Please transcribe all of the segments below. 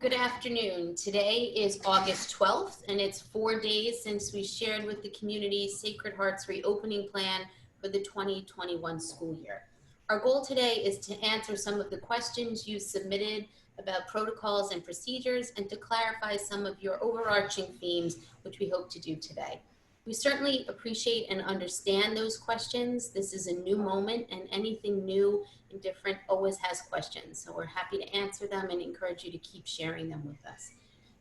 Good afternoon. Today is August 12th, and it's 4 days since we shared with the community Sacred Heart's reopening plan for the 2021 school year. Our goal today is to answer some of the questions you submitted about protocols and procedures and to clarify some of your overarching themes, which we hope to do today. We certainly appreciate and understand those questions. This is a new moment, and anything new and different always has questions. So we're happy to answer them and encourage you to keep sharing them with us.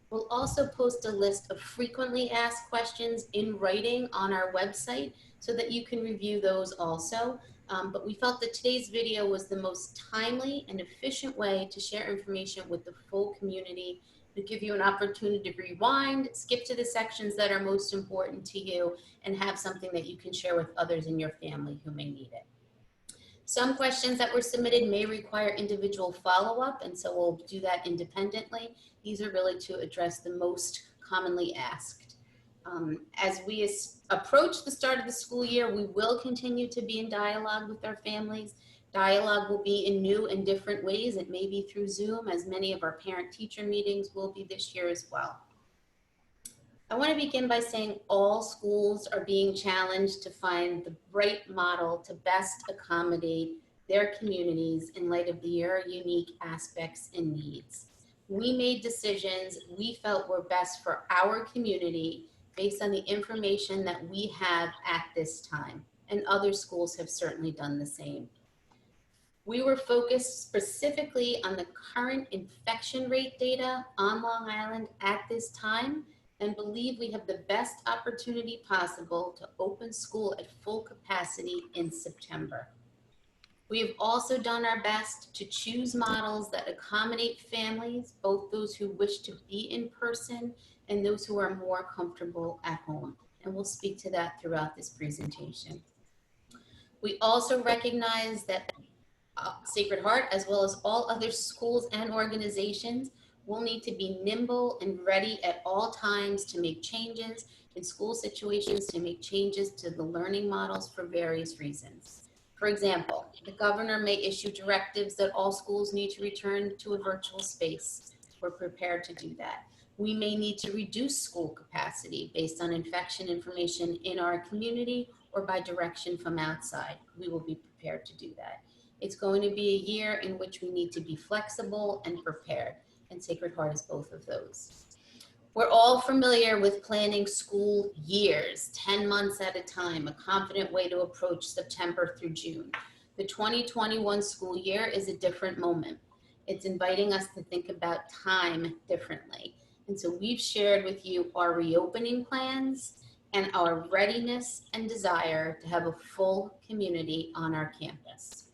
We'll also post a list of frequently asked questions in writing on our website so that you can review those also. But we felt that today's video was the most timely and efficient way to share information with the full community, to give you an opportunity to rewind, skip to the sections that are most important to you, and have something that you can share with others in your family who may need it. Some questions that were submitted may require individual follow-up, and so we'll do that independently. These are really to address the most commonly asked. As we approach the start of the school year, we will continue to be in dialogue with our families. Dialogue will be in new and different ways. It may be through Zoom, as many of our parent-teacher meetings will be this year as well. I want to begin by saying all schools are being challenged to find the right model to best accommodate their communities in light of their unique aspects and needs. We made decisions we felt were best for our community based on the information that we have at this time, and other schools have certainly done the same. We were focused specifically on the current infection rate data on Long Island at this time, and believe we have the best opportunity possible to open school at full capacity in September. We have also done our best to choose models that accommodate families, both those who wish to be in person and those who are more comfortable at home. And we'll speak to that throughout this presentation. We also recognize that Sacred Heart, as well as all other schools and organizations, will need to be nimble and ready at all times to make changes in school situations, to make changes to the learning models for various reasons. For example, the governor may issue directives that all schools need to return to a virtual space. We're prepared to do that. We may need to reduce school capacity based on infection information in our community or by direction from outside. We will be prepared to do that. It's going to be a year in which we need to be flexible and prepared, and Sacred Heart is both of those. We're all familiar with planning school years, 10 months at a time, a confident way to approach September through June. The 2021 school year is a different moment. It's inviting us to think about time differently. And so we've shared with you our reopening plans and our readiness and desire to have a full community on our campus.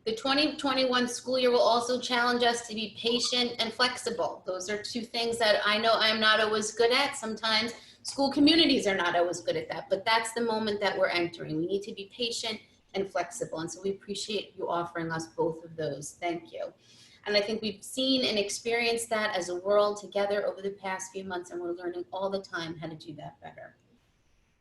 The 2021 school year will also challenge us to be patient and flexible. Those are two things that I know I'm not always good at. Sometimes school communities are not always good at that, but that's the moment that we're entering. We need to be patient and flexible. And so we appreciate you offering us both of those. Thank you. And I think we've seen and experienced that as a world together over the past few months, and we're learning all the time how to do that better.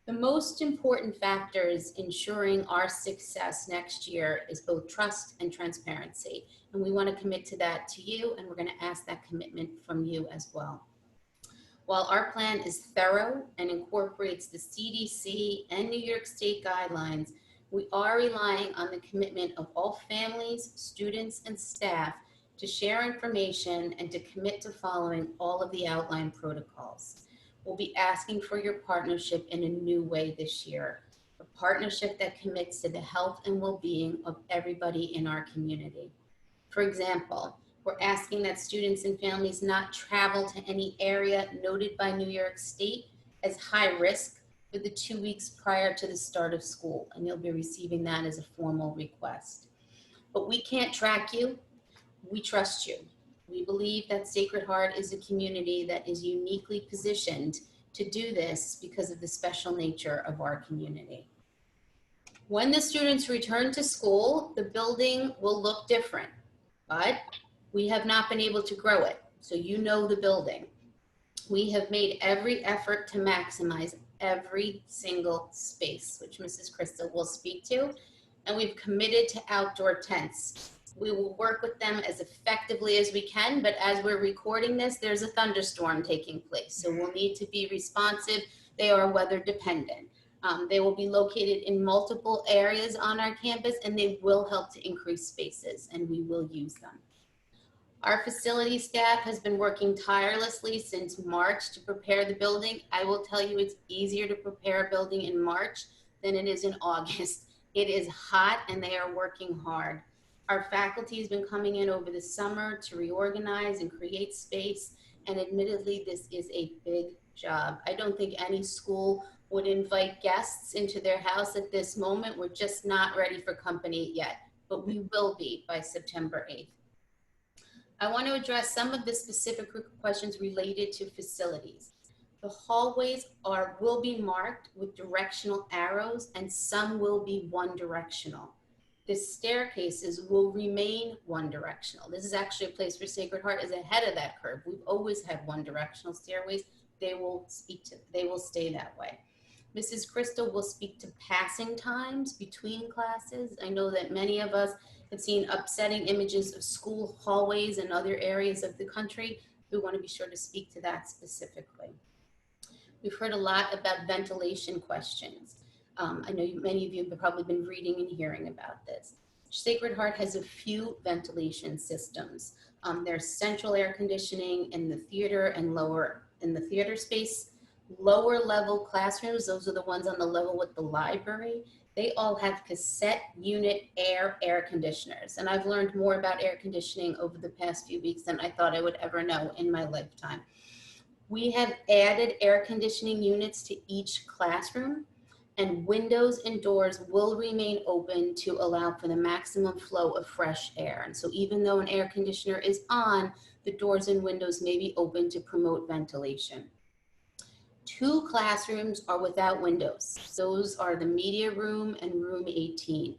The most important factors ensuring our success next year is both trust and transparency. And we want to commit to that to you, and we're going to ask that commitment from you as well. While our plan is thorough and incorporates the CDC and New York State guidelines, we are relying on the commitment of all families, students, and staff to share information and to commit to following all of the outlined protocols. We'll be asking for your partnership in a new way this year, a partnership that commits to the health and well-being of everybody in our community. For example, we're asking that students and families not travel to any area noted by New York State as high risk for the 2 weeks prior to the start of school, and you'll be receiving that as a formal request. But we can't track you. We trust you. We believe that Sacred Heart is a community that is uniquely positioned to do this because of the special nature of our community. When the students return to school, the building will look different, but we have not been able to grow it. So you know the building. We have made every effort to maximize every single space, which Mrs. Christel will speak to, and we've committed to outdoor tents. We will work with them as effectively as we can, but as we're recording this, there's a thunderstorm taking place. So we'll need to be responsive. They are weather dependent. They will be located in multiple areas on our campus, and they will help to increase spaces, and we will use them. Our facility staff has been working tirelessly since March to prepare the building. I will tell you, it's easier to prepare a building in March than it is in August. It is hot and they are working hard. Our faculty has been coming in over the summer to reorganize and create space. And admittedly, this is a big job. I don't think any school would invite guests into their house at this moment. We're just not ready for company yet, but we will be by September 8th. I want to address some of the specific questions related to facilities. The hallways will be marked with directional arrows, and some will be one directional. The staircases will remain one directional. This is actually a place where Sacred Heart is ahead of that curve. We've always had one directional stairways. They will stay that way. Mrs. Christel will speak to passing times between classes. I know that many of us have seen upsetting images of school hallways in other areas of the country. We want to be sure to speak to that specifically. We've heard a lot about ventilation questions. I know many of you have probably been reading and hearing about this. Sacred Heart has a few ventilation systems. There's central air conditioning in the theater and lower in the theater space. Lower level classrooms, those are the ones on the level with the library. They all have cassette unit air conditioners. And I've learned more about air conditioning over the past few weeks than I thought I would ever know in my lifetime. We have added air conditioning units to each classroom, and windows and doors will remain open to allow for the maximum flow of fresh air. And so even though an air conditioner is on, the doors and windows may be open to promote ventilation. 2 classrooms are without windows. Those are the media room and room 18.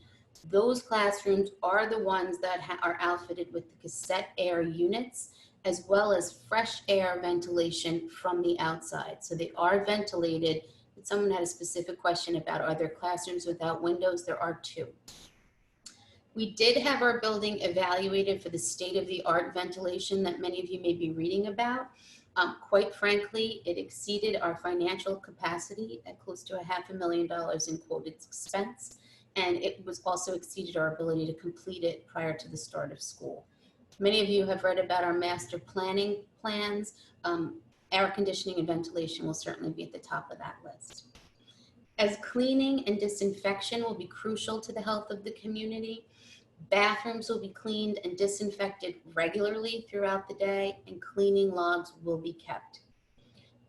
Those classrooms are the ones that are outfitted with the cassette air units, as well as fresh air ventilation from the outside. So they are ventilated. But someone had a specific question about, are there classrooms without windows? There are 2. We did have our building evaluated for the state-of-the-art ventilation that many of you may be reading about. Quite frankly, it exceeded our financial capacity at close to $500,000 in quoted expense, and it was also exceeded our ability to complete it prior to the start of school. Many of you have read about our master planning plans. Air conditioning and ventilation will certainly be at the top of that list. As cleaning and disinfection will be crucial to the health of the community, bathrooms will be cleaned and disinfected regularly throughout the day, and cleaning logs will be kept.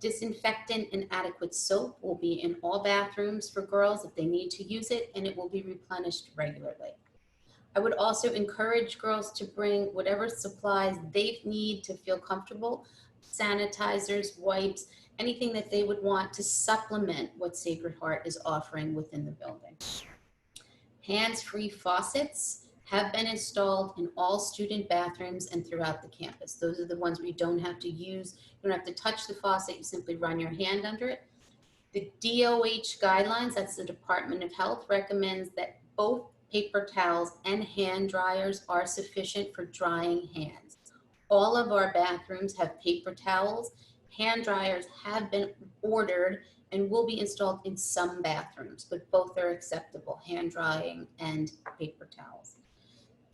Disinfectant and adequate soap will be in all bathrooms for girls if they need to use it, and it will be replenished regularly. I would also encourage girls to bring whatever supplies they need to feel comfortable, sanitizers, wipes, anything that they would want to supplement what Sacred Heart is offering within the building. Hands-free faucets have been installed in all student bathrooms and throughout the campus. Those are the ones where you don't have to use, you don't have to touch the faucet, you simply run your hand under it. The DOH guidelines, that's the Department of Health, recommends that both paper towels and hand dryers are sufficient for drying hands. All of our bathrooms have paper towels. Hand dryers have been ordered and will be installed in some bathrooms, but both are acceptable, hand drying and paper towels.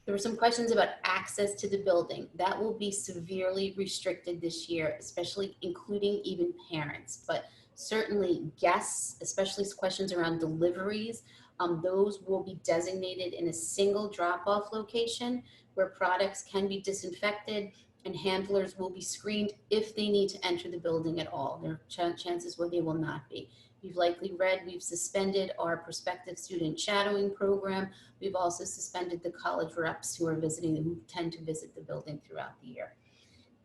There were some questions about access to the building. That will be severely restricted this year, especially including even parents, but certainly guests, especially questions around deliveries, those will be designated in a single drop-off location where products can be disinfected and handlers will be screened if they need to enter the building at all. There are chances where they will not be. You've likely read we've suspended our prospective student shadowing program. We've also suspended the college reps who tend to visit the building throughout the year.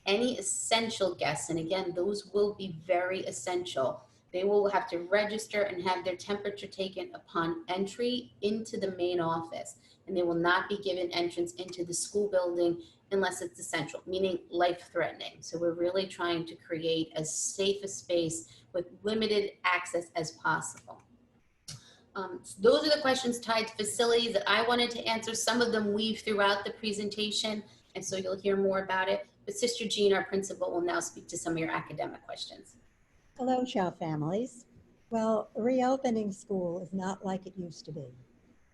Any essential guests, and again, those will be very essential. They will have to register and have their temperature taken upon entry into the main office, and they will not be given entrance into the school building unless it's essential, meaning life-threatening. So we're really trying to create as safe a space with limited access as possible. Those are the questions tied to facilities that I wanted to answer. Some of them weave throughout the presentation, and so you'll hear more about it. But Sister Jean, our principal, will now speak to some of your academic questions. Hello, Chow families. Well, reopening school is not like it used to be,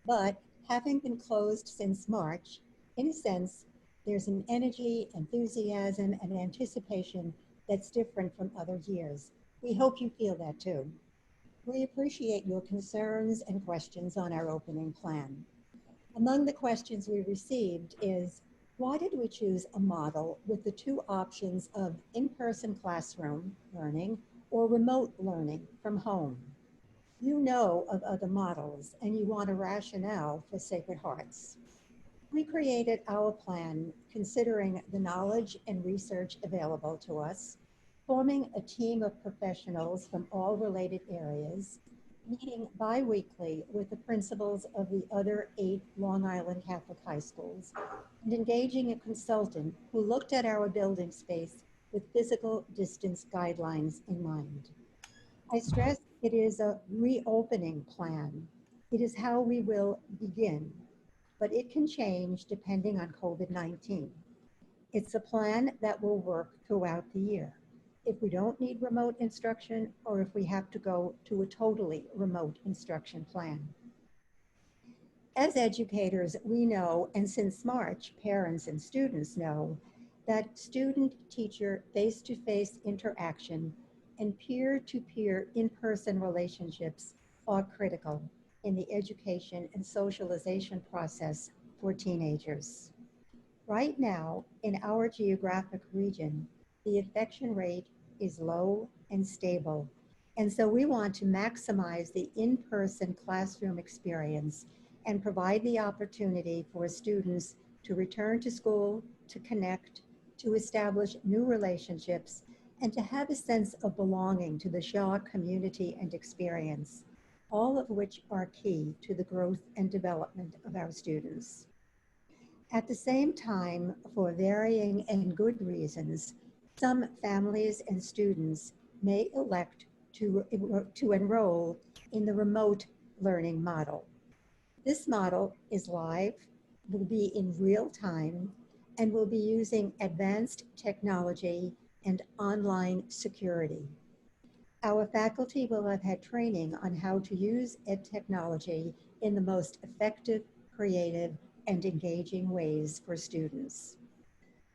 but having been closed since March, in a sense, there's an energy, enthusiasm, and anticipation that's different from other years. We hope you feel that too. We appreciate your concerns and questions on our opening plan. Among the questions we received is, why did we choose a model with the two options of in-person classroom learning or remote learning from home? You know of other models and you want a rationale for Sacred Hearts. We created our plan considering the knowledge and research available to us, forming a team of professionals from all related areas, meeting bi-weekly with the principals of the other 8 Long Island Catholic high schools, and engaging a consultant who looked at our building space with physical distance guidelines in mind. I stress it is a reopening plan. It is how we will begin, but it can change depending on COVID-19. It's a plan that will work throughout the year. If we don't need remote instruction or if we have to go to a totally remote instruction plan. As educators, we know, and since March, parents and students know, that student-teacher face-to-face interaction and peer-to-peer in-person relationships are critical in the education and socialization process for teenagers. Right now, in our geographic region, the infection rate is low and stable. And so we want to maximize the in-person classroom experience and provide the opportunity for students to return to school, to connect, to establish new relationships, and to have a sense of belonging to the Shaw community and experience, all of which are key to the growth and development of our students. At the same time, for varying and good reasons, some families and students may elect to enroll in the remote learning model. This model is live, will be in real time, and will be using advanced technology and online security. Our faculty will have had training on how to use technology in the most effective, creative, and engaging ways for students.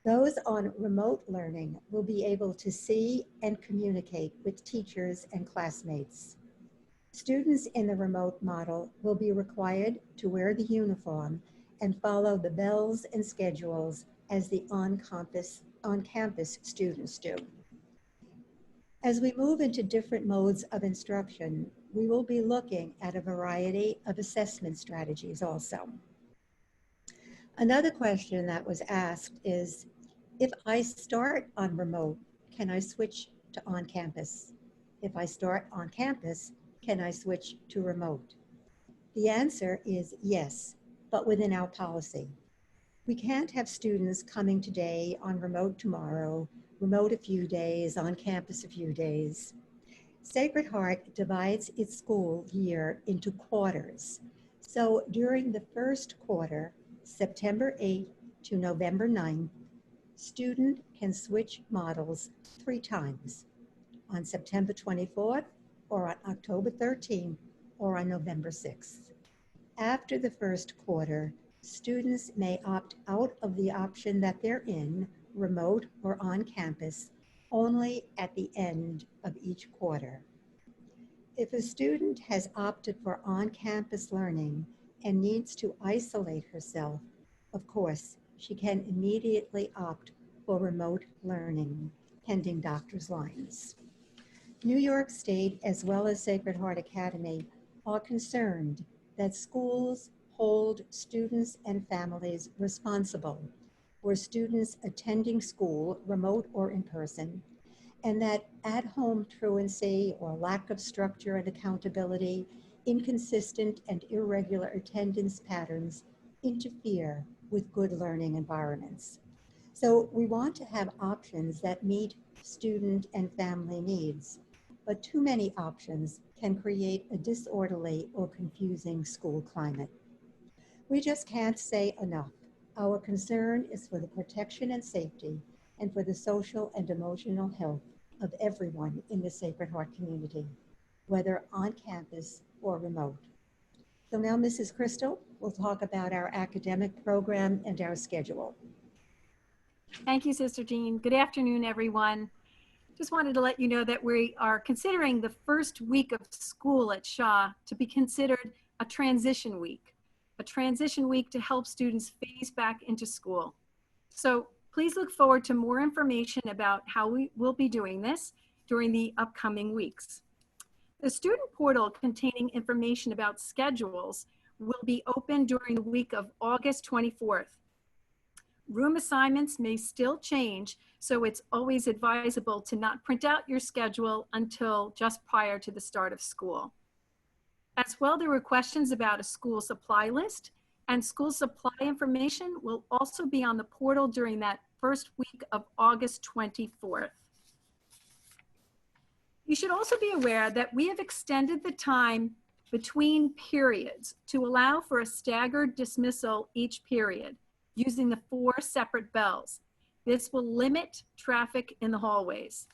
Those on remote learning will be able to see and communicate with teachers and classmates. Students in the remote model will be required to wear the uniform and follow the bells and schedules as the on-campus students do. As we move into different modes of instruction, we will be looking at a variety of assessment strategies also. Another question that was asked is, if I start on remote, can I switch to on-campus? If I start on campus, can I switch to remote? The answer is yes, but within our policy. We can't have students coming today on remote tomorrow, remote a few days, on campus a few days. Sacred Heart divides its school year into quarters. So during the first quarter, September 8th to November 9th, student can switch models 3 times, on September 24th, or on October 13th, or on November 6th. After the first quarter, students may opt out of the option that they're in, remote or on campus, only at the end of each quarter. If a student has opted for on-campus learning and needs to isolate herself, of course, she can immediately opt for remote learning, pending doctor's lines. New York State, as well as Sacred Heart Academy, are concerned that schools hold students and families responsible for students attending school, remote or in person, and that at-home truancy or lack of structure and accountability, inconsistent and irregular attendance patterns interfere with good learning environments. So we want to have options that meet student and family needs. but too many options can create a disorderly or confusing school climate. We just can't say enough. Our concern is for the protection and safety and for the social and emotional health of everyone in the Sacred Heart community, whether on campus or remote. So now Mrs. Christel will talk about our academic program and our schedule. Thank you, Sister Jean. Good afternoon, everyone. Just wanted to let you know that we are considering the first week of school at Shaw to be considered a transition week to help students phase back into school. So please look forward to more information about how we will be doing this during the upcoming weeks. The student portal containing information about schedules will be open during the week of August 24th. Room assignments may still change, so it's always advisable to not print out your schedule until just prior to the start of school. As well, there were questions about a school supply list, and school supply information will also be on the portal during that first week of August 24th. You should also be aware that we have extended the time between periods to allow for a staggered dismissal each period, using the 4 separate bells. This will limit traffic in the hallways.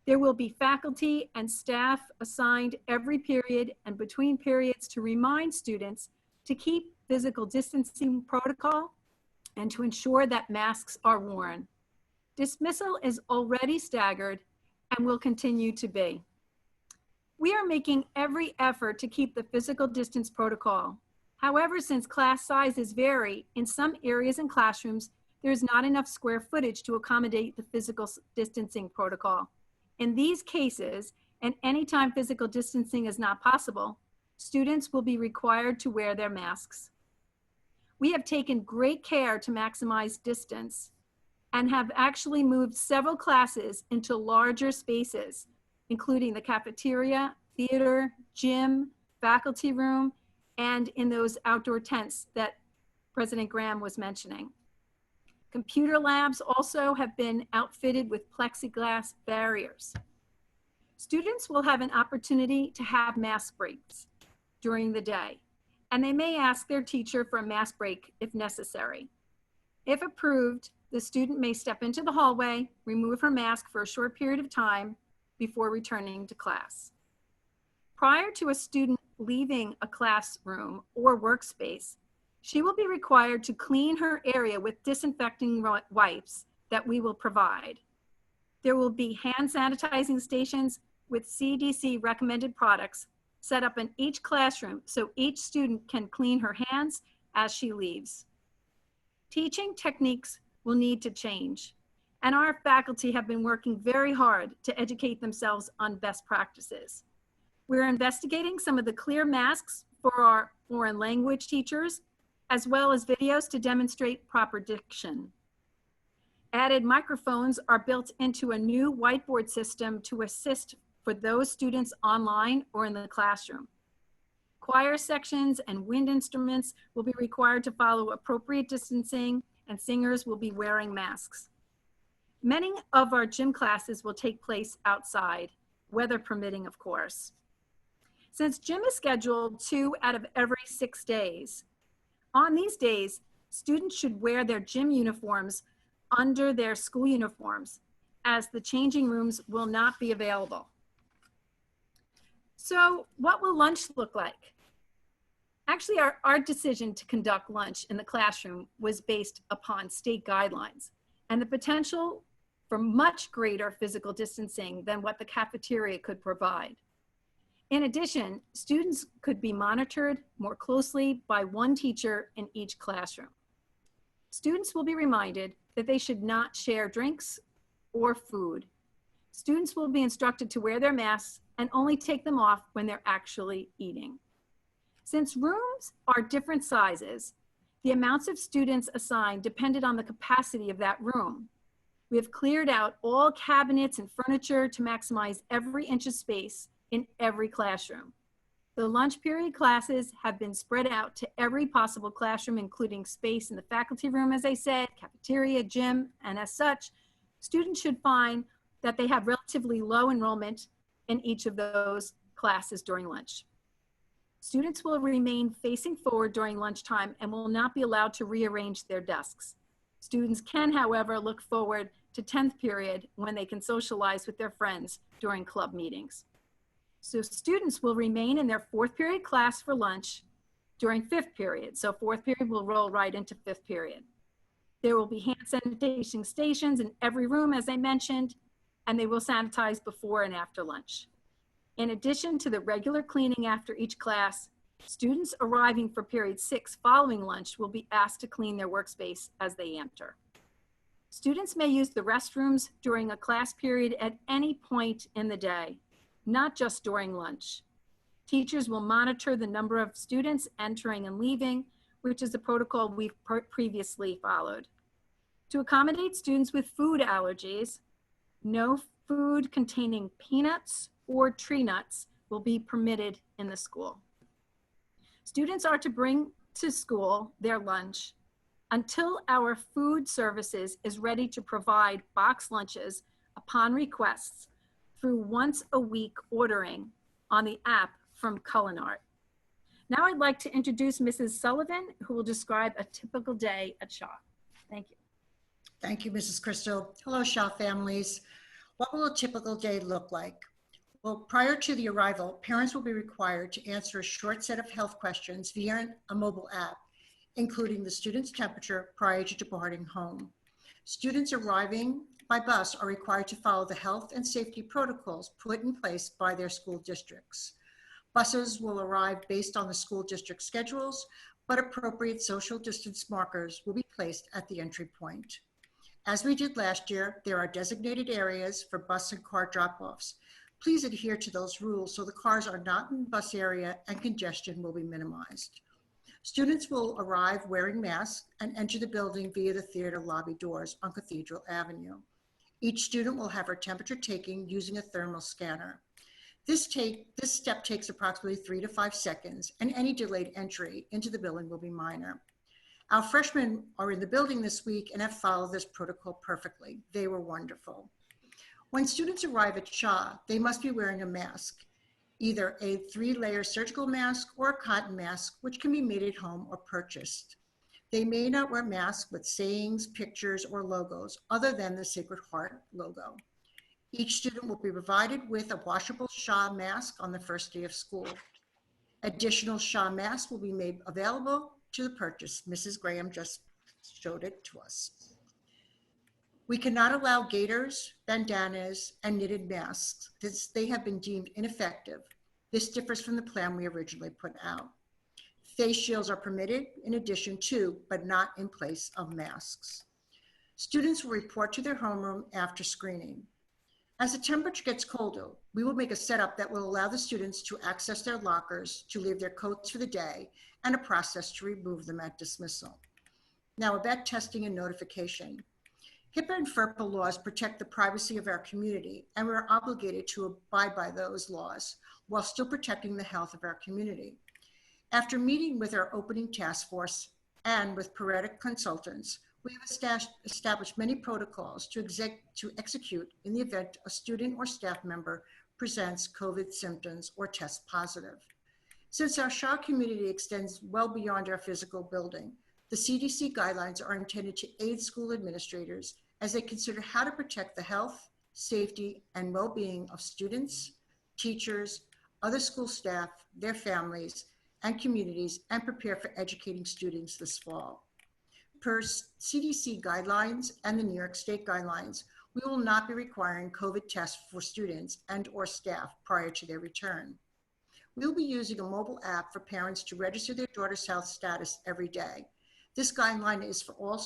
There will be faculty and staff assigned every period and between periods to remind students to keep physical distancing protocol and to ensure that masks are worn. Dismissal is already staggered and will continue to be. We are making every effort to keep the physical distance protocol. However, since class sizes vary, in some areas and classrooms, there's not enough square footage to accommodate the physical distancing protocol. In these cases, and anytime physical distancing is not possible, students will be required to wear their masks. We have taken great care to maximize distance and have actually moved several classes into larger spaces, including the cafeteria, theater, gym, faculty room, and in those outdoor tents that President Graham was mentioning. Computer labs also have been outfitted with plexiglass barriers. Students will have an opportunity to have mask breaks during the day, and they may ask their teacher for a mask break if necessary. If approved, the student may step into the hallway, remove her mask for a short period of time before returning to class. Prior to a student leaving a classroom or workspace, she will be required to clean her area with disinfecting wipes that we will provide. There will be hand sanitizing stations with CDC recommended products set up in each classroom so each student can clean her hands as she leaves. Teaching techniques will need to change, and our faculty have been working very hard to educate themselves on best practices. We're investigating some of the clear masks for our foreign language teachers, as well as videos to demonstrate proper diction. Added microphones are built into a new whiteboard system to assist for those students online or in the classroom. Choir sections and wind instruments will be required to follow appropriate distancing, and singers will be wearing masks. Many of our gym classes will take place outside, weather permitting, of course. Since gym is scheduled 2 out of every 6 days, on these days, students should wear their gym uniforms under their school uniforms, as the changing rooms will not be available. So what will lunch look like? Actually, our decision to conduct lunch in the classroom was based upon state guidelines and the potential for much greater physical distancing than what the cafeteria could provide. In addition, students could be monitored more closely by one teacher in each classroom. Students will be reminded that they should not share drinks or food. Students will be instructed to wear their masks and only take them off when they're actually eating. Since rooms are different sizes, the amounts of students assigned depended on the capacity of that room. We have cleared out all cabinets and furniture to maximize every inch of space in every classroom. The lunch period classes have been spread out to every possible classroom, including space in the faculty room, as I said, cafeteria, gym, and as such, students should find that they have relatively low enrollment in each of those classes during lunch. Students will remain facing forward during lunchtime and will not be allowed to rearrange their desks. Students can, however, look forward to 10th period when they can socialize with their friends during club meetings. So students will remain in their 4th period class for lunch during 5th period. So 4th period will roll right into 5th period. There will be hand sanitation stations in every room, as I mentioned, and they will sanitize before and after lunch. In addition to the regular cleaning after each class, students arriving for period 6 following lunch will be asked to clean their workspace as they enter. Students may use the restrooms during a class period at any point in the day, not just during lunch. Teachers will monitor the number of students entering and leaving, which is the protocol we've previously followed. To accommodate students with food allergies, no food containing peanuts or tree nuts will be permitted in the school. Students are to bring to school their lunch until our food services is ready to provide box lunches upon requests through once a week ordering on the app from Culinart. Now I'd like to introduce Mrs. Sullivan, who will describe a typical day at Shaw. Thank you. Thank you, Mrs. Christel. Hello, Shaw families. What will a typical day look like? Well, prior to the arrival, parents will be required to answer a short set of health questions via a mobile app, including the student's temperature prior to departing home. Students arriving by bus are required to follow the health and safety protocols put in place by their school districts. Buses will arrive based on the school district schedules, but appropriate social distance markers will be placed at the entry point. As we did last year, there are designated areas for bus and car drop-offs. Please adhere to those rules so the cars are not in the bus area and congestion will be minimized. Students will arrive wearing masks and enter the building via the theater lobby doors on Cathedral Avenue. Each student will have her temperature taken using a thermal scanner. This step takes approximately 3 to 5 seconds, and any delayed entry into the building will be minor. Our freshmen are in the building this week and have followed this protocol perfectly. They were wonderful. When students arrive at Shaw, they must be wearing a mask, either a 3-layer surgical mask or a cotton mask, which can be made at home or purchased. They may not wear masks with sayings, pictures, or logos other than the Sacred Heart logo. Each student will be provided with a washable Shaw mask on the first day of school. Additional Shaw masks will be made available to the purchase. Mrs. Graham just showed it to us. We cannot allow gaiters, bandanas, and knitted masks since they have been deemed ineffective. This differs from the plan we originally put out. Face shields are permitted in addition to, but not in place of masks. Students will report to their homeroom after screening. As the temperature gets colder, we will make a setup that will allow the students to access their lockers to leave their coats for the day and a process to remove them at dismissal. Now about testing and notification. HIPAA and FERPA laws protect the privacy of our community, and we are obligated to abide by those laws while still protecting the health of our community. After meeting with our opening task force and with Paretic consultants, we have established many protocols to execute in the event a student or staff member presents COVID symptoms or tests positive. Since our Shaw community extends well beyond our physical building, the CDC guidelines are intended to aid school administrators as they consider how to protect the health, safety, and well-being of students, teachers, other school staff, their families, and communities, and prepare for educating students this fall. Per CDC guidelines and the New York State guidelines, we will not be requiring COVID tests for students and or staff prior to their return. We will be using a mobile app for parents to register their daughter's health status every day. This guideline is for all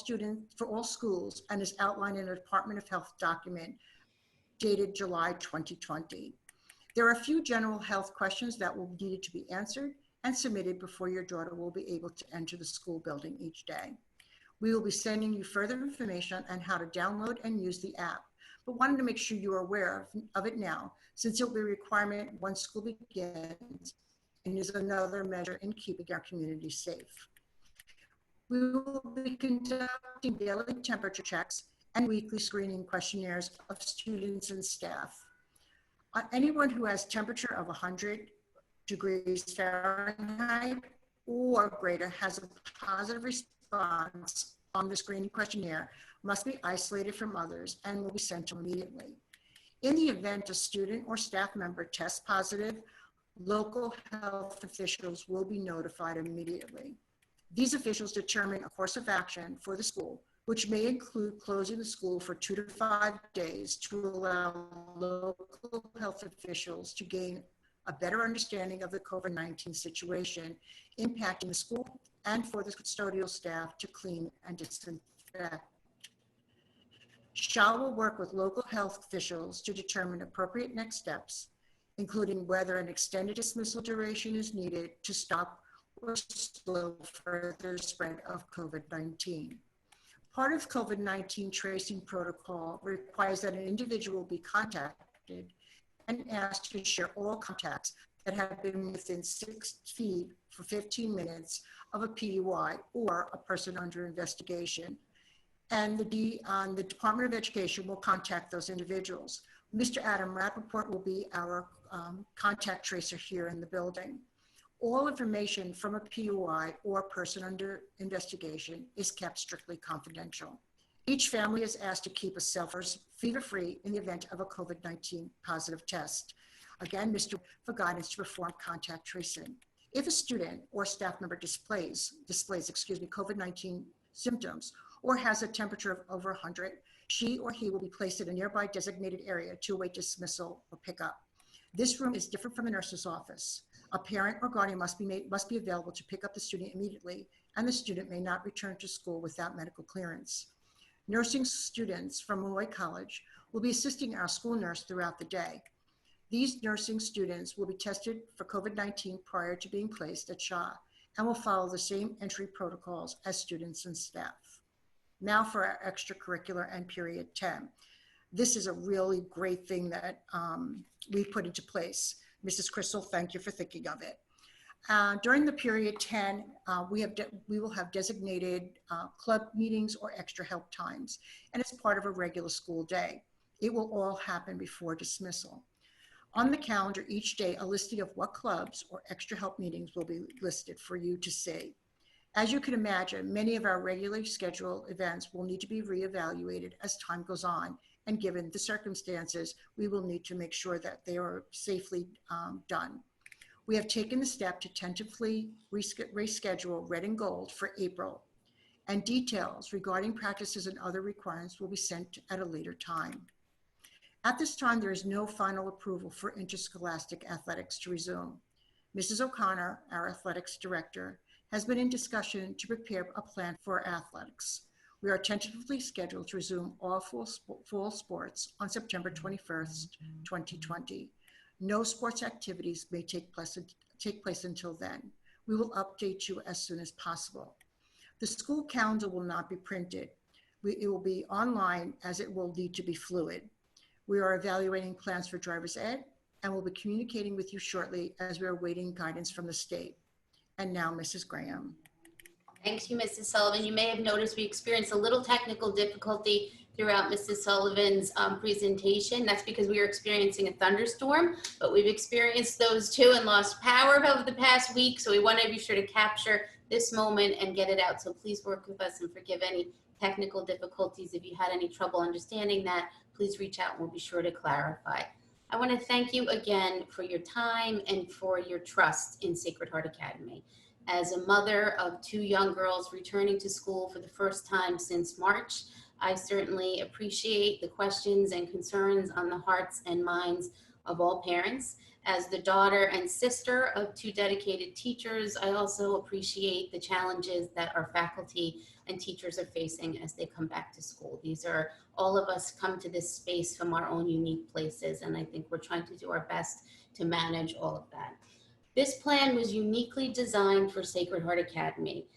schools and is outlined in a Department of Health document dated July 2020. There are a few general health questions that will be needed to be answered and submitted before your daughter will be able to enter the school building each day. We will be sending you further information on how to download and use the app, but wanted to make sure you are aware of it now, since it will be a requirement once school begins and is another measure in keeping our community safe. We will be conducting daily temperature checks and weekly screening questionnaires of students and staff. Anyone who has temperature of 100 degrees Fahrenheit or greater has a positive response on the screening questionnaire must be isolated from others and will be sent to immediately. In the event a student or staff member tests positive, local health officials will be notified immediately. These officials determine a course of action for the school, which may include closing the school for 2 to 5 days to allow local health officials to gain a better understanding of the COVID-19 situation impacting the school and for the custodial staff to clean and disinfect. SHA will work with local health officials to determine appropriate next steps, including whether an extended dismissal duration is needed to stop or slow further spread of COVID-19. Part of COVID-19 tracing protocol requires that an individual be contacted and asked to share all contacts that have been within 6 feet for 15 minutes of a PUI or a person under investigation. And the Department of Education will contact those individuals. Mr. Adam Rappaport will be our contact tracer here in the building. All information from a PUI or person under investigation is kept strictly confidential. Each family is asked to keep a self fever-free in the event of a COVID-19 positive test. Again, for guidance to perform contact tracing. If a student or staff member displays COVID-19 symptoms or has a temperature of over 100, she or he will be placed in a nearby designated area to await dismissal or pickup. This room is different from a nurse's office. A parent or guardian must be available to pick up the student immediately, and the student may not return to school without medical clearance. Nursing students from Amore College will be assisting our school nurse throughout the day. These nursing students will be tested for COVID-19 prior to being placed at SHA and will follow the same entry protocols as students and staff. Now for our extracurricular and period 10. This is a really great thing that we put into place. Mrs. Christel, thank you for thinking of it. During the period 10, we will have designated club meetings or extra help times, and it's part of a regular school day. It will all happen before dismissal. On the calendar each day, a listing of what clubs or extra help meetings will be listed for you to see. As you can imagine, many of our regularly scheduled events will need to be reevaluated as time goes on, and given the circumstances, we will need to make sure that they are safely done. We have taken the step to tentatively reschedule Red and Gold for April, and details regarding practices and other requirements will be sent at a later time. At this time, there is no final approval for interscholastic athletics to resume. Mrs. O'Connor, our athletics director, has been in discussion to prepare a plan for athletics. We are tentatively scheduled to resume all fall sports on September 21st, 2020. No sports activities may take place until then. We will update you as soon as possible. The school calendar will not be printed. It will be online as it will need to be fluid. We are evaluating plans for driver's ed and will be communicating with you shortly as we are awaiting guidance from the state. And now, Mrs. Graham. Thank you, Mrs. Sullivan. You may have noticed we experienced a little technical difficulty throughout Mrs. Sullivan's presentation. That's because we were experiencing a thunderstorm, but we've experienced those too and lost power over the past week. So we want to be sure to capture this moment and get it out. So please work with us and forgive any technical difficulties. If you had any trouble understanding that, please reach out and we'll be sure to clarify. I want to thank you again for your time and for your trust in Sacred Heart Academy. As a mother of 2 young girls returning to school for the first time since March, I certainly appreciate the questions and concerns on the hearts and minds of all parents. As the daughter and sister of 2 dedicated teachers, I also appreciate the challenges that our faculty and teachers are facing as they come back to school. These are, all of us come to this space from our own unique places, and I think we're trying to do our best to manage all of that. This plan was uniquely designed for Sacred Heart Academy.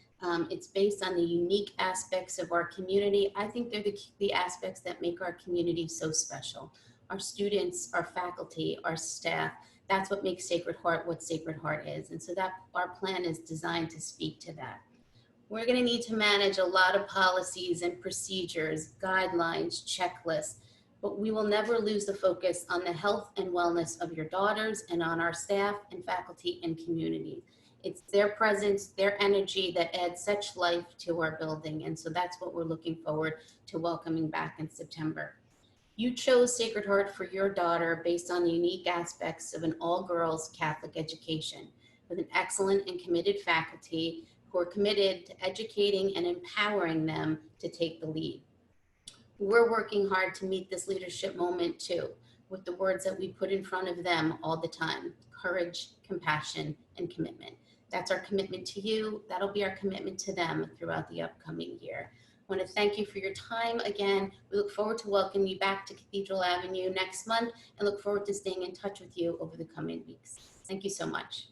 It's based on the unique aspects of our community. I think they're the aspects that make our community so special. Our students, our faculty, our staff, that's what makes Sacred Heart what Sacred Heart is. And so that our plan is designed to speak to that. We're going to need to manage a lot of policies and procedures, guidelines, checklists. But we will never lose the focus on the health and wellness of your daughters and on our staff and faculty and community. It's their presence, their energy that adds such life to our building. And so that's what we're looking forward to welcoming back in September. You chose Sacred Heart for your daughter based on the unique aspects of an all-girls Catholic education with an excellent and committed faculty who are committed to educating and empowering them to take the lead. We're working hard to meet this leadership moment too, with the words that we put in front of them all the time: courage, compassion, and commitment. That's our commitment to you. That'll be our commitment to them throughout the upcoming year. I want to thank you for your time again. We look forward to welcoming you back to Cathedral Avenue next month and look forward to staying in touch with you over the coming weeks. Thank you so much.